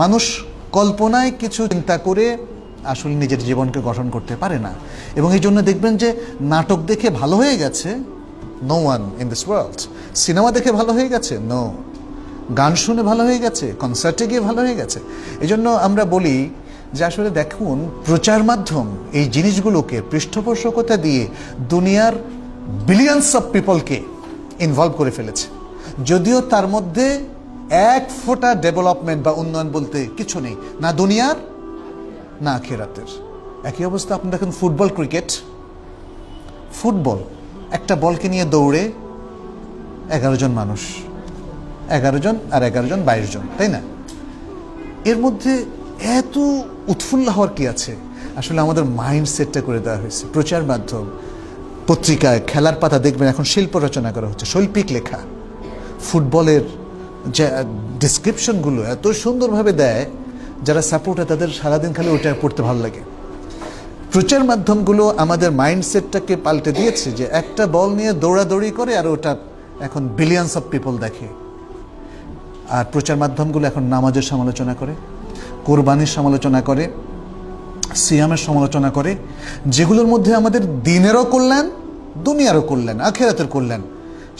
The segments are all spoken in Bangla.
মানুষ কল্পনায় কিছু চিন্তা করে আসলে নিজের জীবনকে গঠন করতে পারে না, এবং এই জন্য দেখবেন যে নাটক দেখে ভালো হয়ে গেছে, no one in this world. Cinema দেখে ভালো হয়ে গেছে, নো। গান শুনে ভালো হয়ে গেছে, কনসার্টে গিয়ে ভালো হয়ে গেছে। এই জন্য আমরা বলি যে আসলে দেখুন, প্রচার মাধ্যম এই জিনিসগুলোকে পৃষ্ঠপোষকতা দিয়ে দুনিয়ার বিলিয়ন্স অফ পিপলকে ইনভলভ করে ফেলেছে, যদিও তার মধ্যে এক ফোঁটা ডেভেলপমেন্ট বা উন্নয়ন বলতে কিছু নেই, না দুনিয়ার না আখিরাতের। একই অবস্থা আপনি দেখেন ফুটবল, ক্রিকেট। ফুটবল, একটা বলকে নিয়ে দৌড়ে 11 জন মানুষ, 11 জন আর 11 জন 22 জন, তাই না? এর মধ্যে এত উৎফুল্ল হওয়ার কি আছে? আসলে আমাদের মাইন্ডসেটটা করে দেওয়া হয়েছে। প্রচার মাধ্যম, পত্রিকায়, খেলার পাতা দেখবেন এখন শিল্প রচনা করা হচ্ছে, শৈল্পিক লেখা। ফুটবলের যে ডিসক্রিপশনগুলো এত সুন্দরভাবে দেয়, যারা সাপোর্টার তাদের সারাদিন খালি ওটা পড়তে ভালো লাগে। প্রচার মাধ্যমগুলো আমাদের মাইন্ডসেটটাকে পাল্টে দিয়েছে, যে একটা বল নিয়ে দৌড়াদৌড়ি করে আর ওটা এখন বিলিয়ন্স অফ পিপল দেখে। আর প্রচার মাধ্যমগুলো এখন নামাজের সমালোচনা করে, কোরবানির সমালোচনা করে, সিয়ামের সমালোচনা করে, যেগুলোর মধ্যে আমাদের দিনেরও কল্যাণ, দুনিয়ারও কল্যাণ, আখিরাতের কল্যাণ,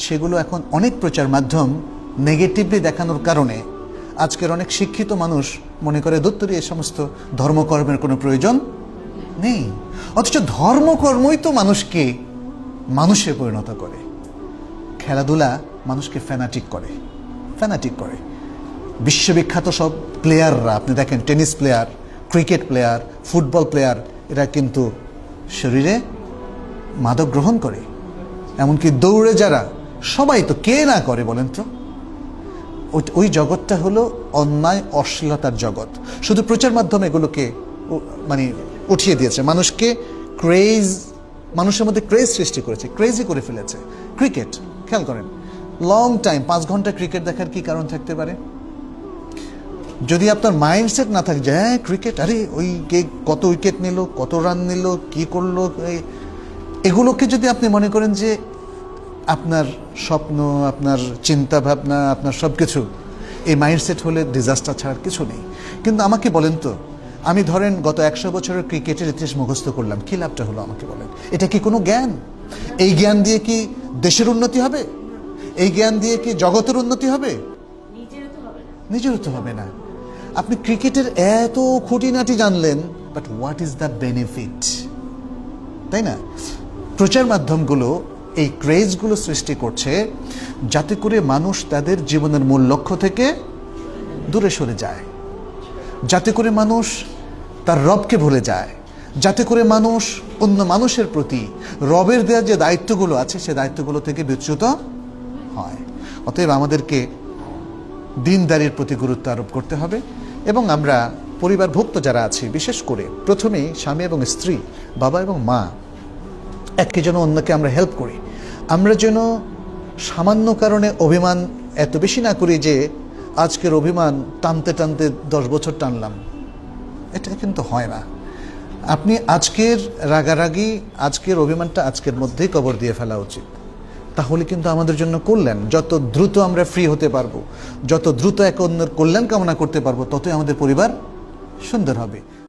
সেগুলো এখন অনেক প্রচার মাধ্যম নেগেটিভলি দেখানোর কারণে আজকের অনেক শিক্ষিত মানুষ মনে করে দত্তরি এই সমস্ত ধর্মকর্মের কোনো প্রয়োজন নেই। অথচ ধর্মকর্মই তো মানুষকে মানুষে পরিণত করে। খেলাধুলা মানুষকে ফ্যানাটিক করে। বিশ্ববিখ্যাত সব প্লেয়াররা আপনি দেখেন, tennis player, cricket player, football player, এরা কিন্তু শরীরে মাদক গ্রহণ করে। এমনকি দৌড়ে যারা, সবাই তো, কে না করে বলেন তো? ওই জগৎটা হলো অন্যায় অশ্লীলতার জগৎ। শুধু প্রচার মাধ্যমে এগুলোকে মানে উঠিয়ে দিয়েছে, মানুষকে মানুষের মধ্যে ক্রেজ সৃষ্টি করেছে, ক্রেজি করে ফেলেছে। ক্রিকেট খেয়াল করেন, লং টাইম 5 ঘন্টা ক্রিকেট দেখার কি কারণ থাকতে পারে? যদি আপনার মাইন্ডসেট না থাকে যে হ্যাঁ ক্রিকেট, আরে ওই কে কত উইকেট নিল, কত রান নিল, কি করলো, এগুলোকে যদি আপনি মনে করেন যে আপনার স্বপ্ন, আপনার চিন্তা ভাবনা, আপনার সব কিছু, এই মাইন্ডসেট হলে ডিজাস্টার ছাড়ার কিছু নেই। কিন্তু আমাকে বলেন তো, আমি ধরেন গত 100 বছরের ক্রিকেটের ইতিহাস মুখস্থ করলাম, কি লাভটা হলো আমাকে বলেন? এটা কি কোনো জ্ঞান? এই জ্ঞান দিয়ে কি দেশের উন্নতি হবে? এই জ্ঞান দিয়ে কি জগতের উন্নতি হবে? নিজেরও তো হবে না। আপনি ক্রিকেটের এত খুঁটিনাটি জানলেন, but what is the benefit? তাই না? প্রচার মাধ্যমগুলো এই ক্রেজগুলো সৃষ্টি করছে যাতে করে মানুষ তাদের জীবনের মূল লক্ষ্য থেকে দূরে সরে যায়, যাতে করে মানুষ তার রবকে ভুলে যায়, যাতে করে মানুষ অন্য মানুষের প্রতি রবের দেওয়া যে দায়িত্বগুলো আছে সে দায়িত্বগুলো থেকে বিচ্যুত হয়। অতএব আমাদেরকে দিনদারির প্রতি গুরুত্ব আরোপ করতে হবে, এবং আমরা পরিবারভুক্ত যারা আছি, বিশেষ করে প্রথমেই স্বামী এবং স্ত্রী, বাবা এবং মা, একে যেন অন্যকে আমরা হেল্প করি। আমরা যেন সামান্য কারণে অভিমান এত বেশি না করি যে আজকের অভিমান টানতে টানতে 10 বছর টানলাম। এটা কিন্তু হয় না। আপনি আজকের রাগারাগি, আজকের অভিমানটা আজকের মধ্যেই কবর দিয়ে ফেলা উচিত। তাহলে কিন্তু আমাদের জন্য কল্যাণ। যত দ্রুত আমরা ফ্রি হতে পারবো, যত দ্রুত একে অন্যের কল্যাণ কামনা করতে পারবো, ততই আমাদের পরিবার সুন্দর হবে।